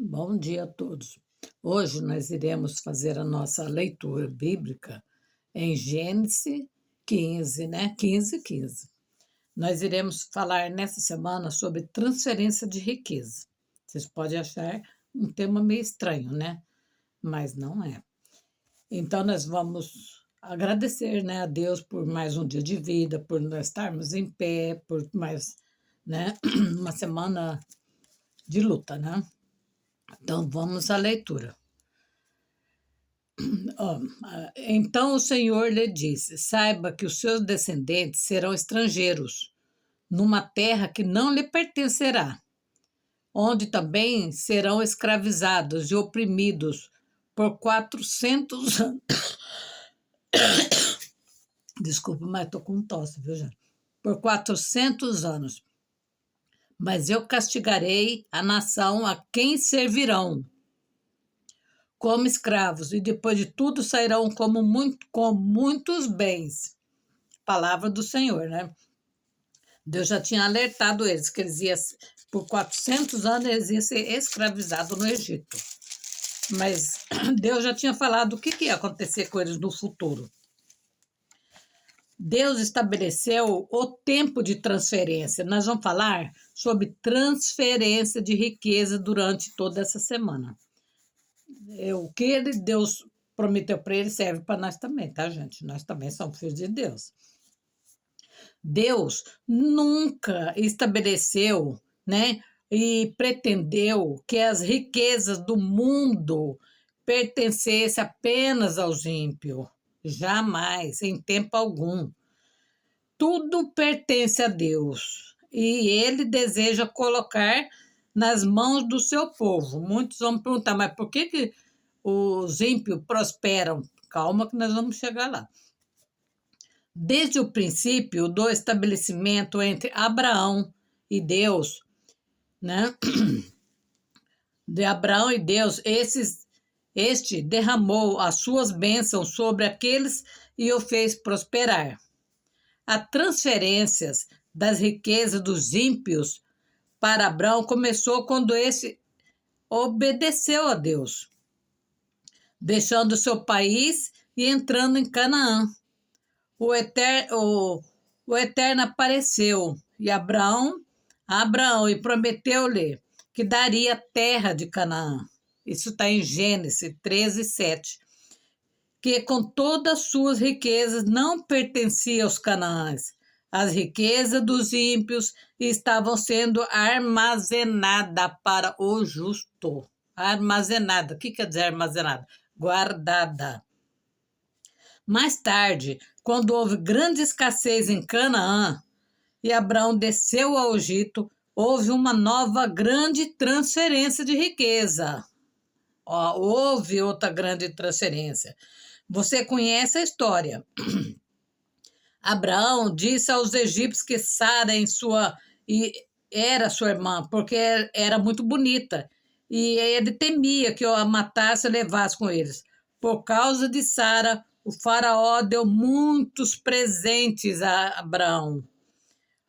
Bom dia a todos. Hoje nós iremos fazer a nossa leitura bíblica em Gênesis 15, né? 15:15. Nós iremos falar nessa semana sobre transferência de riqueza. Vocês podem achar um tema meio estranho, né? Mas não é. Então nós vamos agradecer, né, a Deus por mais um dia de vida, por nós estarmos em pé, por mais, né, uma semana de luta, né? Então vamos à leitura. Então o Senhor lhe disse: Saiba que os seus descendentes serão estrangeiros, numa terra que não lhe pertencerá, onde também serão escravizados e oprimidos por 400 anos. Desculpa, mas estou com tosse, viu, gente? Por 400 anos. Mas eu castigarei a nação a quem servirão como escravos, e depois de tudo sairão com muitos bens. Palavra do Senhor, né? Deus já tinha alertado eles que eles iam, por 400 anos, eles iam ser escravizados no Egito. Mas Deus já tinha falado o que ia acontecer com eles no futuro. Deus estabeleceu o tempo de transferência. Nós vamos falar sobre transferência de riqueza durante toda essa semana. O que Deus prometeu para ele serve para nós também, tá, gente? Nós também somos filhos de Deus. Deus nunca estabeleceu, né, e pretendeu que as riquezas do mundo pertencessem apenas aos ímpios. Jamais, em tempo algum. Tudo pertence a Deus e Ele deseja colocar nas mãos do seu povo. Muitos vão me perguntar, mas por que os ímpios prosperam? Calma que nós vamos chegar lá. Desde o princípio do estabelecimento entre Abraão e Deus, né? De Abraão e Deus, este derramou as suas bênçãos sobre aqueles e o fez prosperar. As transferências das riquezas dos ímpios para Abraão começou quando esse obedeceu a Deus, deixando seu país e entrando em Canaã. O Eterno apareceu a Abraão e prometeu-lhe que daria a terra de Canaã. Isso está em Gênesis 13:7. Que com todas as suas riquezas não pertencia aos canaãs. As riquezas dos ímpios estavam sendo armazenadas para o justo. Armazenada. O que quer dizer armazenada? Guardada. Mais tarde, quando houve grande escassez em Canaã e Abraão desceu ao Egito, houve uma nova grande transferência de riqueza. Houve outra grande transferência. Você conhece a história. Abraão disse aos egípcios que Sara era sua irmã, porque era muito bonita, e ele temia que a matasse e levasse com eles. Por causa de Sara, o faraó deu muitos presentes a Abraão.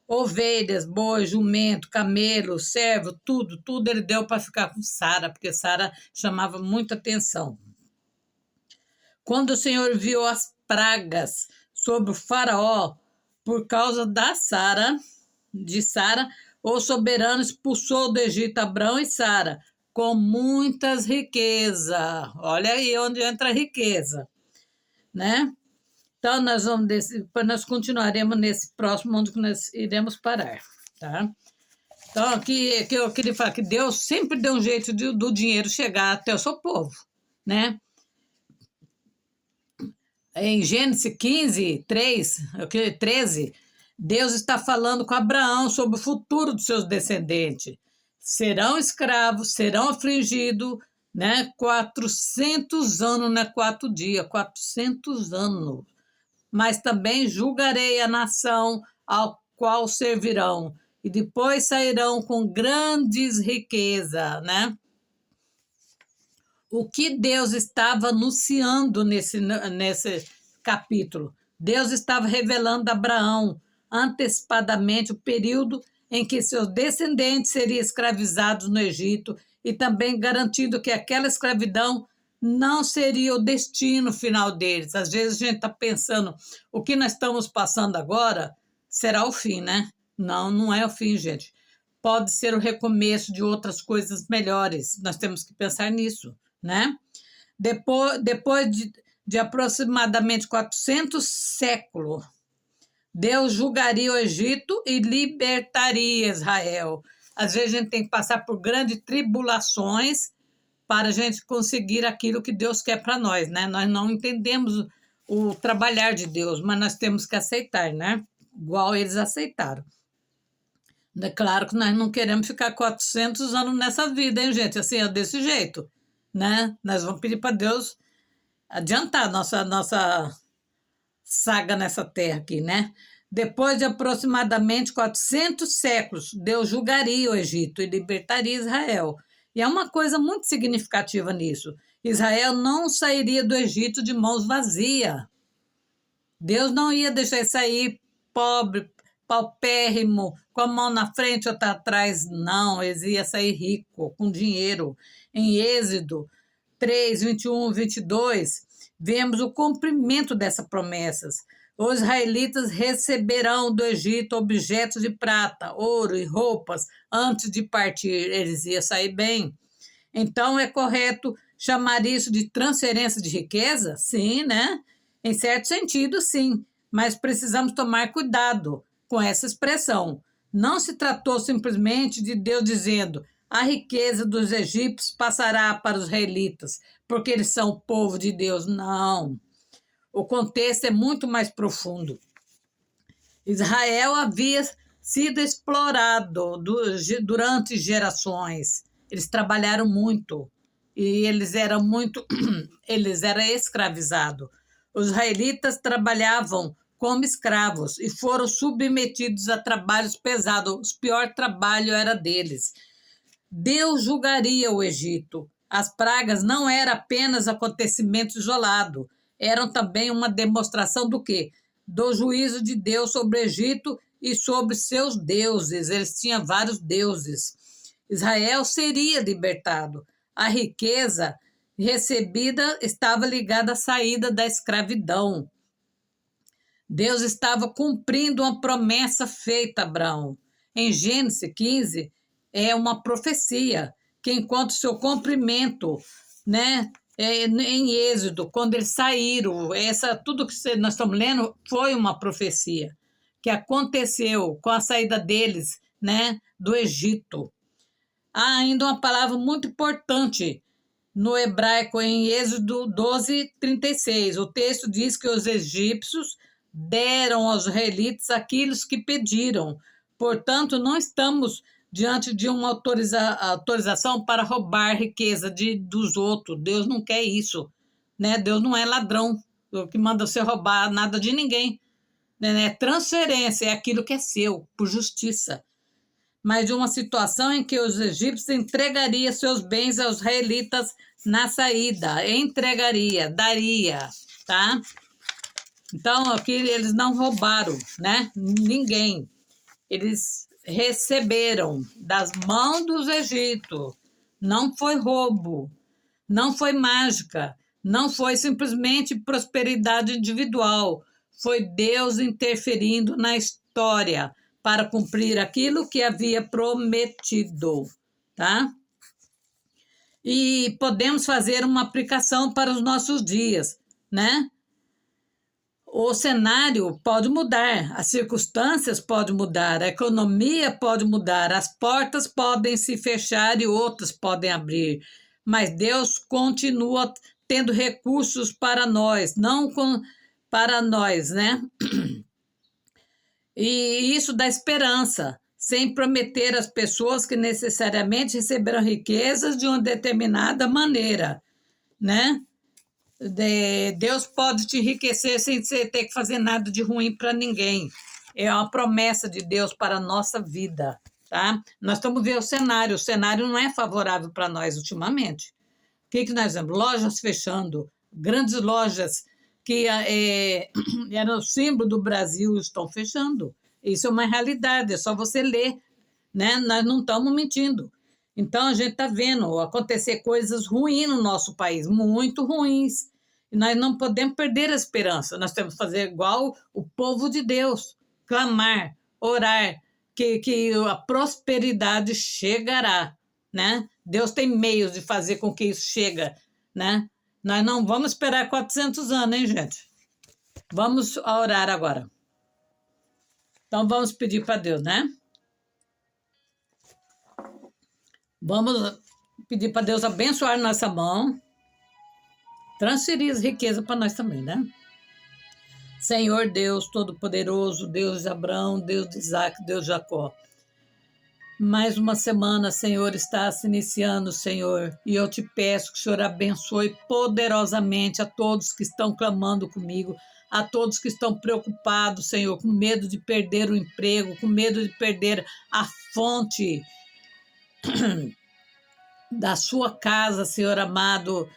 Ovelhas, bois, jumento, camelo, servo, tudo ele deu para ficar com Sara, porque Sara chamava muita atenção. Quando o Senhor viu as pragas sobre o faraó por causa de Sara, o soberano expulsou do Egito Abraão e Sara com muitas riquezas. Olha aí onde entra a riqueza, né? Então nós continuaremos nesse próximo onde nós iremos parar, tá? Então aqui que eu queria falar que Deus sempre deu um jeito do dinheiro chegar até o seu povo, né? Em Gênesis 13, Deus está falando com Abraão sobre o futuro dos seus descendentes. Serão escravos, serão afligidos, né? 400 anos, não é 4 dias, 400 anos. Mas também julgarei a nação ao qual servirão, e depois sairão com grandes riquezas, né? O que Deus estava anunciando nesse capítulo? Deus estava revelando a Abraão antecipadamente o período em que seus descendentes seriam escravizados no Egito e também garantindo que aquela escravidão não seria o destino final deles. Às vezes a gente está pensando, o que nós estamos passando agora será o fim, né? Não, não é o fim, gente. Pode ser o recomeço de outras coisas melhores. Nós temos que pensar nisso, né? Depois de aproximadamente 400 séculos, Deus julgaria o Egito e libertaria Israel. Às vezes a gente tem que passar por grandes tribulações para a gente conseguir aquilo que Deus quer para nós, né? Nós não entendemos o trabalhar de Deus, mas nós temos que aceitar, né? Igual eles aceitaram. É claro que nós não queremos ficar 400 anos nessa vida, hein, gente? Assim, é desse jeito, né? Nós vamos pedir para Deus adiantar nossa saga nessa terra aqui, né? Depois de aproximadamente 400 séculos, Deus julgaria o Egito e libertaria Israel. E é uma coisa muito significativa nisso. Israel não sairia do Egito de mãos vazias. Deus não ia deixar ele sair pobre, paupérrimo, com a mão na frente ou atrás. Não, eles iam sair rico, com dinheiro. Em Êxodo 3, 21, 22, vemos o cumprimento dessas promessas. Os israelitas receberão do Egito objetos de prata, ouro e roupas antes de partir. Eles iam sair bem. Então, é correto chamar isso de transferência de riqueza? Sim, né? Em certo sentido, sim. Mas precisamos tomar cuidado com essa expressão. Não se tratou simplesmente de Deus dizendo: a riqueza dos egípcios passará para os israelitas, porque eles são o povo de Deus. Não. O contexto é muito mais profundo. Israel havia sido explorado durante gerações. Eles trabalharam muito e eles eram escravizados. Os israelitas trabalhavam como escravos e foram submetidos a trabalhos pesados. O pior trabalho era deles. Deus julgaria o Egito. As pragas não eram apenas acontecimentos isolados, eram também uma demonstração do quê? Do juízo de Deus sobre o Egito e sobre seus deuses. Eles tinham vários deuses. Israel seria libertado. A riqueza recebida estava ligada à saída da escravidão. Deus estava cumprindo uma promessa feita a Abraão. Em Gênesis 15, é uma profecia que encontra o seu cumprimento, né? Em Êxodo, quando eles saíram, tudo que nós estamos lendo foi uma profecia que aconteceu com a saída deles, né, do Egito. Há ainda uma palavra muito importante no hebraico, em Êxodo 12, 36. O texto diz que os egípcios deram aos israelitas aquilo que pediram. Portanto, não estamos diante de uma autorização para roubar riqueza dos outros. Deus não quer isso, né? Deus não é ladrão, que manda você roubar nada de ninguém, né? Transferência é aquilo que é seu, por justiça. Mas de uma situação em que os egípcios entregariam seus bens aos israelitas na saída. Entregaria, daria, tá? Então, aqui eles não roubaram, né? Ninguém. Eles receberam das mãos dos egípcios. Não foi roubo, não foi mágica, não foi simplesmente prosperidade individual. Foi Deus interferindo na história para cumprir aquilo que havia prometido, tá? E podemos fazer uma aplicação para os nossos dias, né? O cenário pode mudar, as circunstâncias podem mudar, a economia pode mudar, as portas podem se fechar e outras podem abrir, mas Deus continua tendo recursos para nós, para nós, né? E isso dá esperança, sem prometer às pessoas que necessariamente receberão riquezas de uma determinada maneira, né? Deus pode te enriquecer sem você ter que fazer nada de ruim para ninguém. É uma promessa de Deus para a nossa vida, tá? Nós estamos vendo o cenário não é favorável para nós ultimamente. O que nós vemos? Lojas fechando, grandes lojas que eram o símbolo do Brasil estão fechando. Isso é uma realidade, é só você ler, né? Nós não estamos mentindo. Então, a gente está vendo acontecer coisas ruins no nosso país, muito ruins. E nós não podemos perder a esperança. Nós temos que fazer igual o povo de Deus, clamar, orar, que a prosperidade chegará, né? Deus tem meios de fazer com que isso chegue, né? Nós não vamos esperar 400 anos, hein, gente? Vamos orar agora. Então, vamos pedir para Deus, né? Vamos pedir para Deus abençoar nossa mão, transferir as riquezas para nós também, né? Senhor Deus Todo-Poderoso, Deus de Abraão, Deus de Isaac, Deus de Jacó. Mais uma semana, Senhor, está se iniciando, Senhor, e eu te peço que o Senhor abençoe poderosamente a todos que estão clamando comigo, a todos que estão preocupados, Senhor, com medo de perder o emprego, com medo de perder a fonte da sua casa, Senhor amado,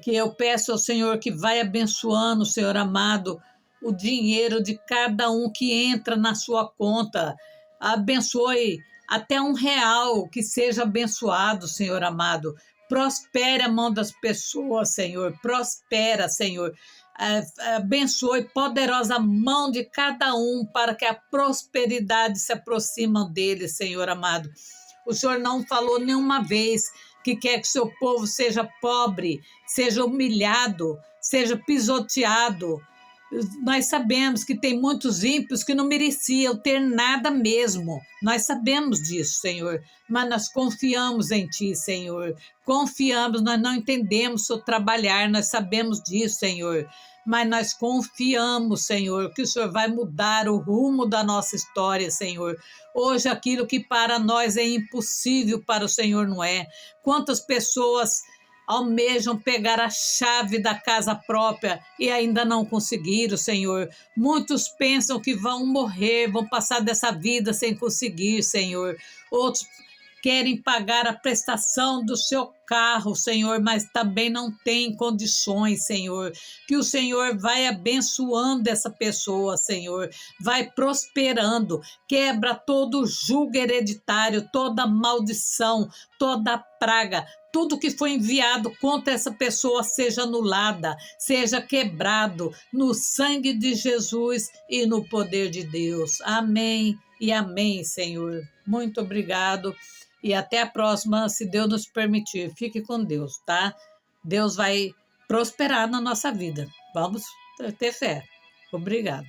que eu peço ao Senhor que vai abençoando, Senhor amado, o dinheiro de cada um que entra na sua conta. Abençoe até R$ 1 que seja abençoado, Senhor amado. Prospere a mão das pessoas, Senhor. Prospera, Senhor. Abençoe poderosa mão de cada um para que a prosperidade se aproxima dele, Senhor amado. O Senhor não falou nenhuma vez que quer que seu povo seja pobre, seja humilhado, seja pisoteado. Nós sabemos que tem muitos ímpios que não mereciam ter nada mesmo. Nós sabemos disso, Senhor, mas nós confiamos em Ti, Senhor. Confiamos, nós não entendemos o seu trabalhar, nós sabemos disso, Senhor. Mas nós confiamos, Senhor, que o Senhor vai mudar o rumo da nossa história, Senhor. Hoje, aquilo que para nós é impossível, para o Senhor não é. Quantas pessoas almejam pegar a chave da casa própria e ainda não conseguiram, Senhor. Muitos pensam que vão morrer, vão passar dessa vida sem conseguir, Senhor. Outros querem pagar a prestação do seu carro, Senhor, mas também não têm condições, Senhor. Que o Senhor vai abençoando essa pessoa, Senhor, vai prosperando, quebra todo jugo hereditário, toda maldição, toda praga, tudo que foi enviado contra essa pessoa seja anulada, seja quebrado no sangue de Jesus e no poder de Deus. Amém e amém, Senhor. Muito obrigado. E até a próxima, se Deus nos permitir. Fique com Deus, tá? Deus vai prosperar na nossa vida. Vamos ter fé. Obrigado.